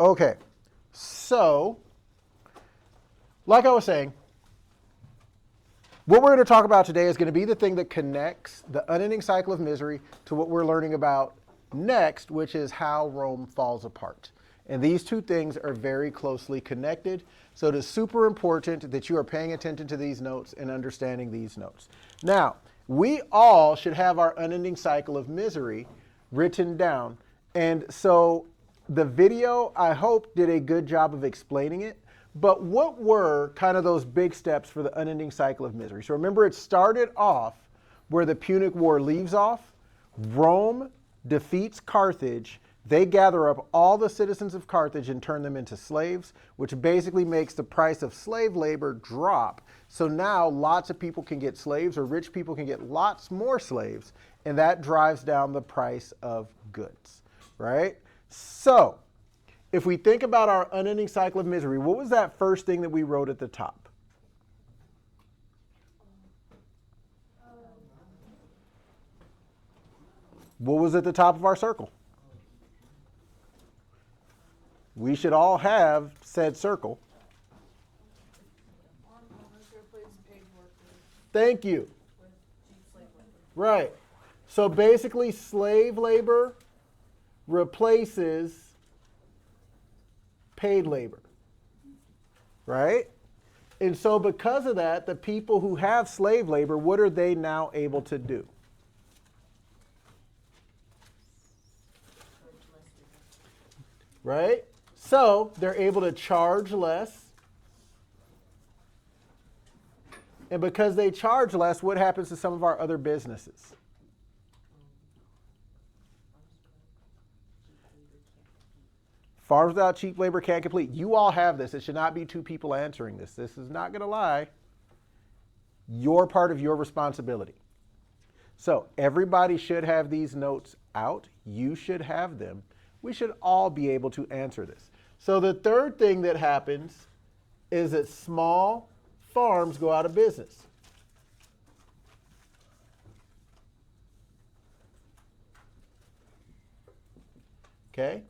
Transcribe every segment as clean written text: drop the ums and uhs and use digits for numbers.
Okay, so like I was saying, what we're going to talk about today is going to be the thing that connects the unending cycle of misery to what we're learning about next, which is how Rome falls apart. And these two things are very closely connected. So it is super important that you are paying attention to these notes and understanding these notes. Now, we all should have our unending cycle of misery written down. And so the video, I hope, did a good job of explaining it. But what were kind of those big steps for the unending cycle of misery? So remember, it started off where the Punic War leaves off. Rome defeats Carthage. They gather up all the citizens of Carthage and turn them into slaves, which basically makes the price of slave labor drop. So now lots of people can get slaves, or rich people can get lots more slaves, and that drives down the price of goods, right? So if we think about our unending cycle of misery, what was that first thing that we wrote at the top? What was at the top of our circle? We should all have said circle. Thank you. Right. So basically, slave labor replaces paid labor, right? And so because of that, the people who have slave labor, what are they now able to do? Right? So they're able to charge less. And because they charge less, what happens to some of our other businesses? Farms without cheap labor can't complete. You all have this. It should not be two people answering this. This is not going to lie. You're part of your responsibility. So everybody should have these notes out. You should have them. We should all be able to answer this. So the third thing that happens is that small farms go out of business. Okay?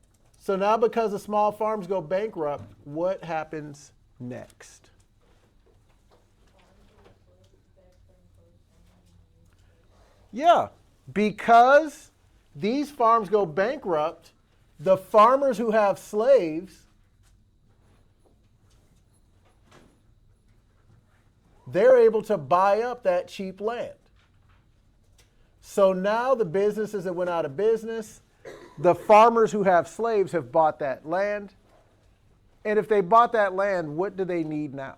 So now because the small farms go bankrupt, what happens next? Yeah, because these farms go bankrupt, the farmers who have slaves, they're able to buy up that cheap land. So now the businesses that went out of business, the farmers who have slaves have bought that land. And if they bought that land, what do they need now?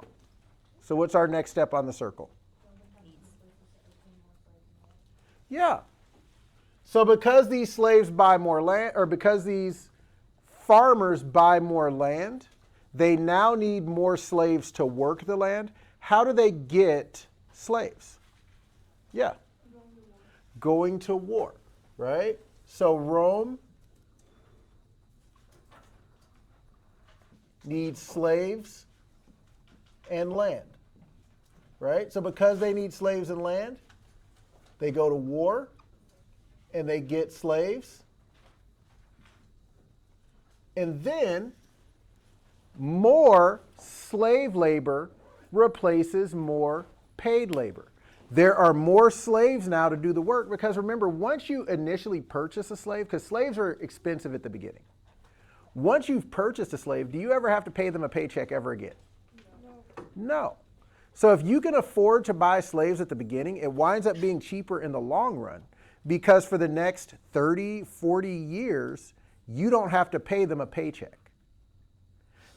So what's our next step on the circle? Yeah. So because these slaves buy more land, or because these farmers buy more land, they now need more slaves to work the land. How do they get slaves? Yeah. Going to war, right? So Rome needs slaves and land, right? So because they need slaves and land, they go to war and they get slaves. And then more slave labor replaces more paid labor. There are more slaves now to do the work because remember, once you initially purchase a slave, because slaves are expensive at the beginning. Once you've purchased a slave, do you ever have to pay them a paycheck ever again? No. So if you can afford to buy slaves at the beginning, it winds up being cheaper in the long run because for the next 30, 40 years, you don't have to pay them a paycheck.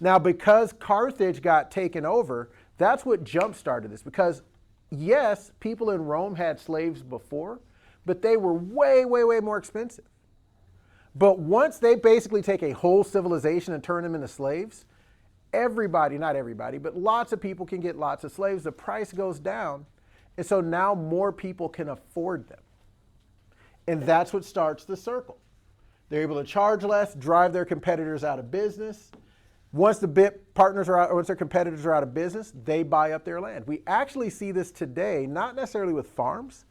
Now, because Carthage got taken over, that's what jump-started this because yes, people in Rome had slaves before, but they were way, way, way more expensive. But once they basically take a whole civilization and turn them into slaves, everybody, not everybody, but lots of people can get lots of slaves. The price goes down. And so now more people can afford them. And that's what starts the circle. They're able to charge less, drive their competitors out of business. Once the once their competitors are out of business, they buy up their land. We actually see this today, not necessarily with farms,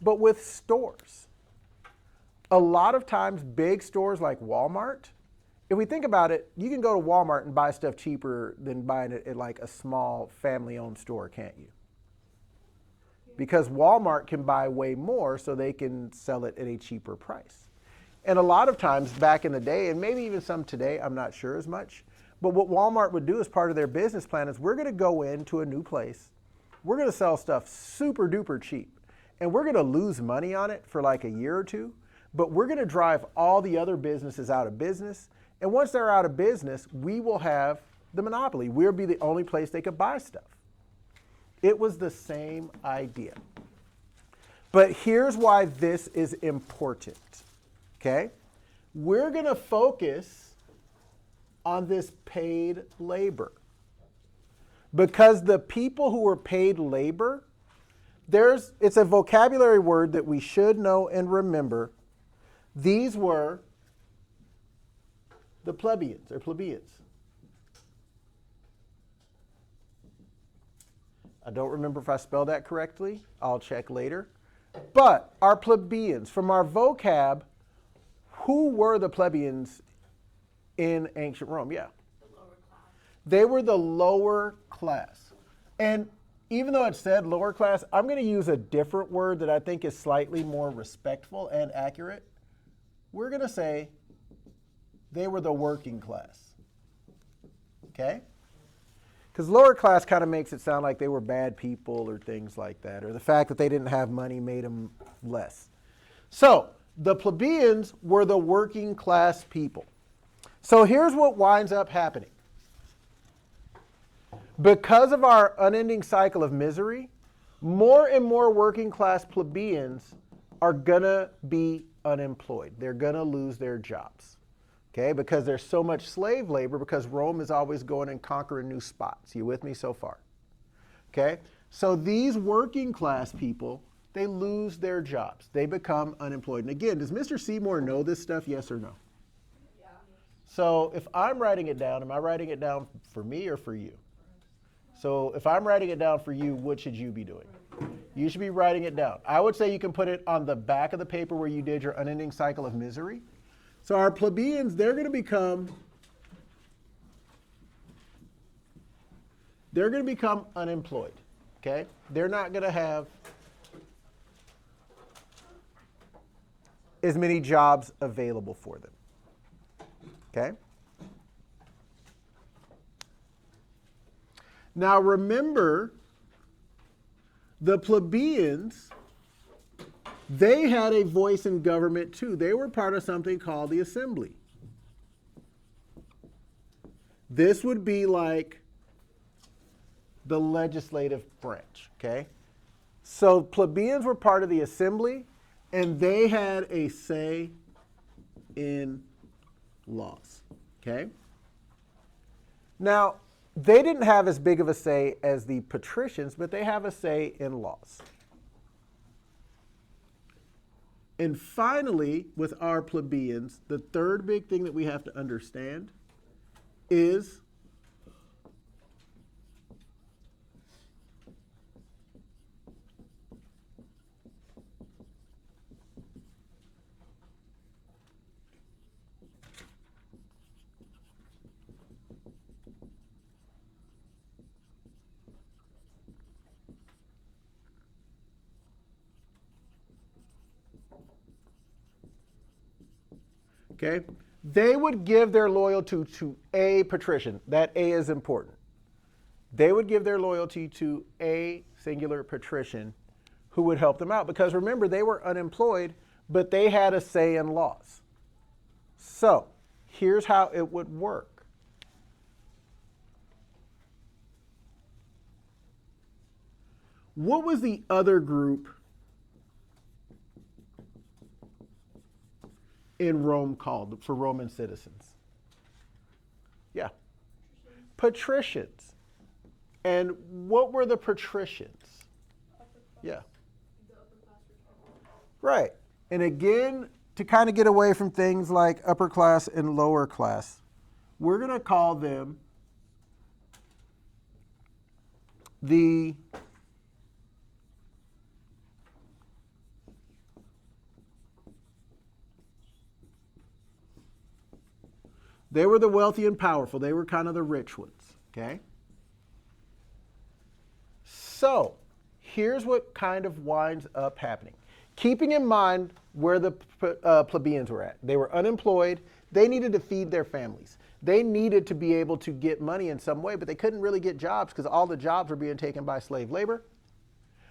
but with stores. A lot of times, big stores like Walmart if we think about it, you can go to Walmart and buy stuff cheaper than buying it at like a small family-owned store, can't you? Because Walmart can buy way more so they can sell it at a cheaper price. And a lot of times back in the day, and maybe even some today, I'm not sure as much, but what Walmart would do as part of their business plan is we're going to go into a new place, we're going to sell stuff super duper cheap, and we're going to lose money on it for like a year or two, but we're going to drive all the other businesses out of business. And once they're out of business, we will have the monopoly. We'll be the only place they could buy stuff. It was the same idea. But here's why this is important, okay? We're going to focus on this paid labor. Because the people who were paid labor, it's a vocabulary word that we should know and remember. These were the plebeians or plebeians. I don't remember if I spelled that correctly. I'll check later. But our plebeians, from our vocab, who were the plebeians in ancient Rome? Yeah. The lower class. They were the lower class. And even though it said lower class, I'm going to use a different word that I think is slightly more respectful and accurate. We're going to say they were the working class. Okay? Because lower class kind of makes it sound like they were bad people or things like that, or the fact that they didn't have money made them less. So the plebeians were the working class people. So here's what winds up happening. Because of our unending cycle of misery, more and more working class plebeians are going to be unemployed. They're going to lose their jobs. Okay, because there's so much slave labor, because Rome is always going and conquering new spots. You with me so far? Okay, so these working class people, they lose their jobs. They become unemployed. And again, does Mr. Seymour know this stuff, yes or no? Yeah. So if I'm writing it down, am I writing it down for me or for you? So if I'm writing it down for you, what should you be doing? You should be writing it down. I would say you can put it on the back of the paper where you did your unending cycle of misery. So our plebeians, they're going to become unemployed, okay? They're not going to have as many jobs available for them, okay? Now remember, the plebeians, they had a voice in government too. They were part of something called the assembly. This would be like the legislative branch, okay? So plebeians were part of the assembly, and they had a say in laws, okay? Now, they didn't have as big of a say as the patricians, but they have a say in laws. And finally, with our plebeians, the third big thing that we have to understand is okay? They would give their loyalty to a patrician. That A is important. They would give their loyalty to a singular patrician who would help them out. Because remember, they were unemployed, but they had a say in laws. So here's how it would work. What was the other group in Rome called for Roman citizens? Yeah. Patricians. And what were the patricians? Yeah. Right. And again, to kind of get away from things like upper class and lower class, we're going to call them the They were the wealthy and powerful. They were kind of the rich ones, okay? So here's what kind of winds up happening. Keeping in mind where the plebeians were at. They were unemployed. They needed to feed their families. They needed to be able to get money in some way, but they couldn't really get jobs because all the jobs were being taken by slave labor.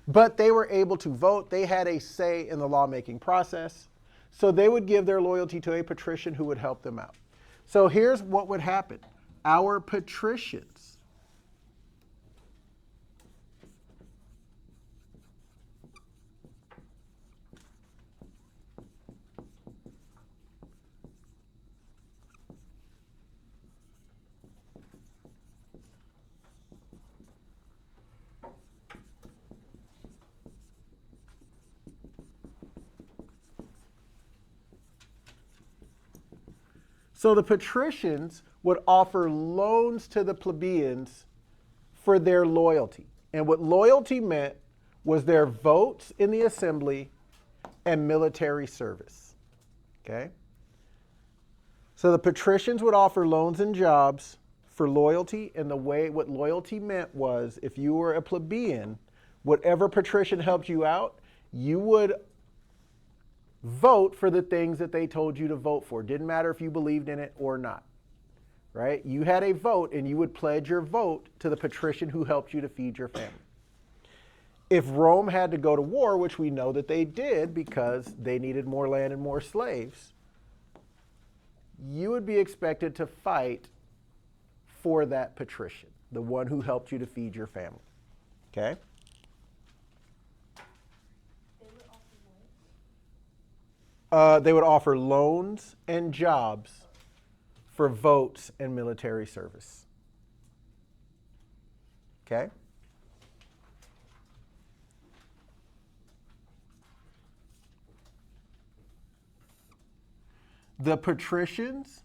But they were able to vote. They had a say in the lawmaking process. So they would give their loyalty to a patrician who would help them out. So here's what would happen. Our patricians So the patricians would offer loans to the plebeians for their loyalty. And what loyalty meant was their votes in the assembly and military service. Okay? So the patricians would offer loans and jobs for loyalty, and what loyalty meant was if you were a plebeian, whatever patrician helped you out, you would vote for the things that they told you to vote for. Didn't matter if you believed in it or not, right? You had a vote and you would pledge your vote to the patrician who helped you to feed your family. If Rome had to go to war, which we know that they did because they needed more land and more slaves, you would be expected to fight for that patrician, the one who helped you to feed your family, okay? They would offer loans and jobs for votes and military service. Okay? The patricians,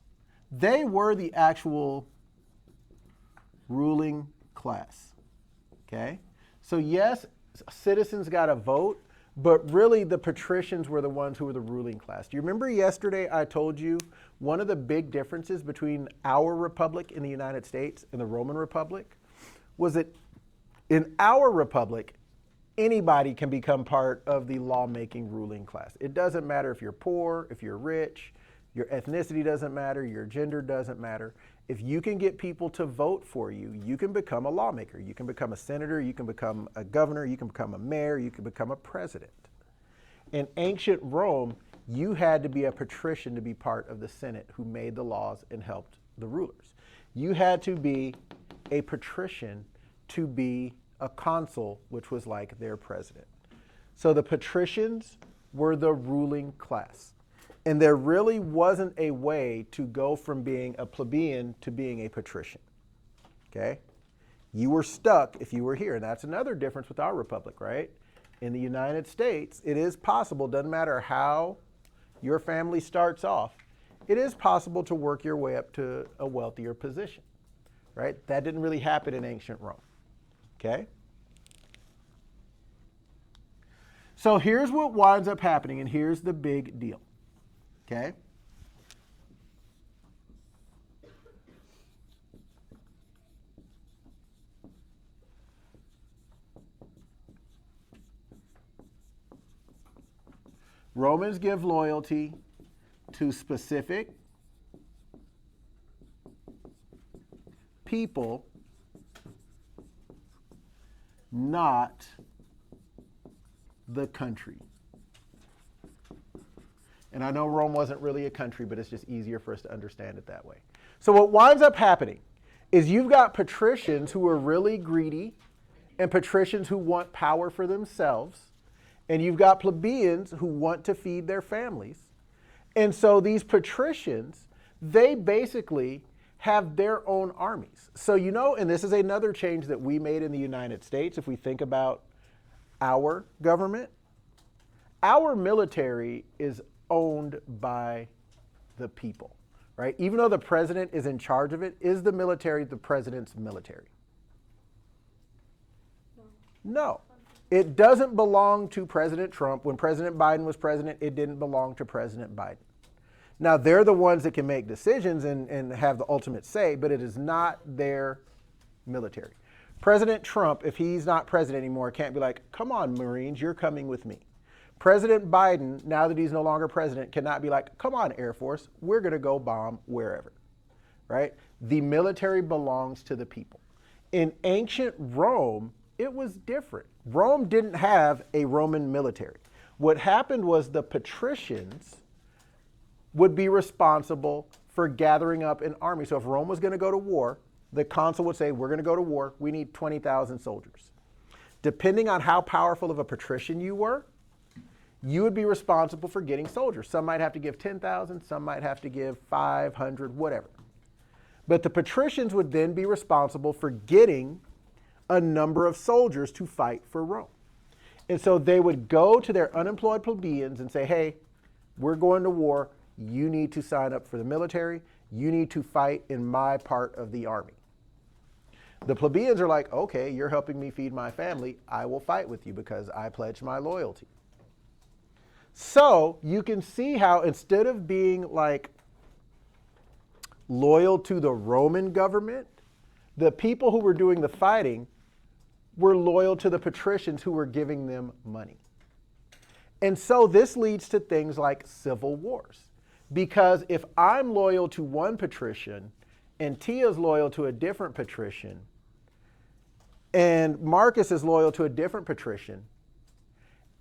they were the actual ruling class. Okay? So yes, citizens got a vote, but really the patricians were the ones who were the ruling class. Do you remember yesterday I told you one of the big differences between our republic in the United States and the Roman Republic was that in our republic, anybody can become part of the lawmaking ruling class. It doesn't matter if you're poor, if you're rich, your ethnicity doesn't matter, your gender doesn't matter. If you can get people to vote for you, you can become a lawmaker. You can become a senator, you can become a governor, you can become a mayor, you can become a president. In ancient Rome, you had to be a patrician to be part of the Senate who made the laws and helped the rulers. You had to be a patrician to be a consul, which was like their president. So the patricians were the ruling class. And there really wasn't a way to go from being a plebeian to being a patrician. Okay? You were stuck if you were here. And that's another difference with our republic, right? In the United States, it is possible, doesn't matter how your family starts off, it is possible to work your way up to a wealthier position, right? That didn't really happen in ancient Rome. Okay? So here's what winds up happening, and here's the big deal. Okay? Romans give loyalty to specific people, not the country. And I know Rome wasn't really a country, but it's just easier for us to understand it that way. So what winds up happening is you've got patricians who are really greedy and patricians who want power for themselves. And you've got plebeians who want to feed their families. And so these patricians, they basically have their own armies. So you know, and this is another change that we made in the United States, if we think about our government, our military is owned by the people, right? Even though the president is in charge of it, is the military the president's military? No. It doesn't belong to President Trump. When President Biden was president, it didn't belong to President Biden. Now, they're the ones that can make decisions and have the ultimate say, but it is not their military. President Trump, if he's not president anymore, can't be like, come on, Marines, you're coming with me. President Biden, now that he's no longer president, cannot be like, come on, Air Force, we're going to go bomb wherever, right? The military belongs to the people. In ancient Rome, it was different. Rome didn't have a Roman military. What happened was the patricians would be responsible for gathering up an army. So if Rome was going to go to war, the consul would say, we're going to go to war. We need 20,000 soldiers. Depending on how powerful of a patrician you were, you would be responsible for getting soldiers. Some might have to give 10,000, some might have to give 500, whatever. But the patricians would then be responsible for getting a number of soldiers to fight for Rome. And so they would go to their unemployed plebeians and say, hey, we're going to war. You need to sign up for the military. You need to fight in my part of the army. The plebeians are like, okay, you're helping me feed my family. I will fight with you because I pledge my loyalty. So you can see how instead of being like loyal to the Roman government, the people who were doing the fighting were loyal to the patricians who were giving them money. And so this leads to things like civil wars. Because if I'm loyal to one patrician and Tia's loyal to a different patrician and Marcus is loyal to a different patrician,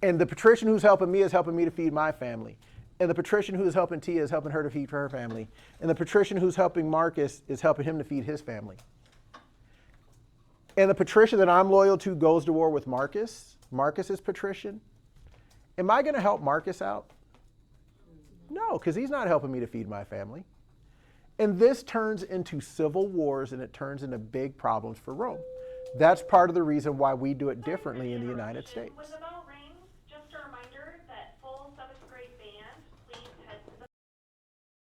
and the patrician who's helping me is helping me to feed my family, and the patrician who's helping Tia is helping her to feed her family, and the patrician who's helping Marcus is helping him to feed his family, and the patrician that I'm loyal to goes to war with Marcus's patrician, am I going to help Marcus out? No, because he's not helping me to feed my family. And this turns into civil wars and it turns into big problems for Rome. That's part of the reason why we do it differently in the United States.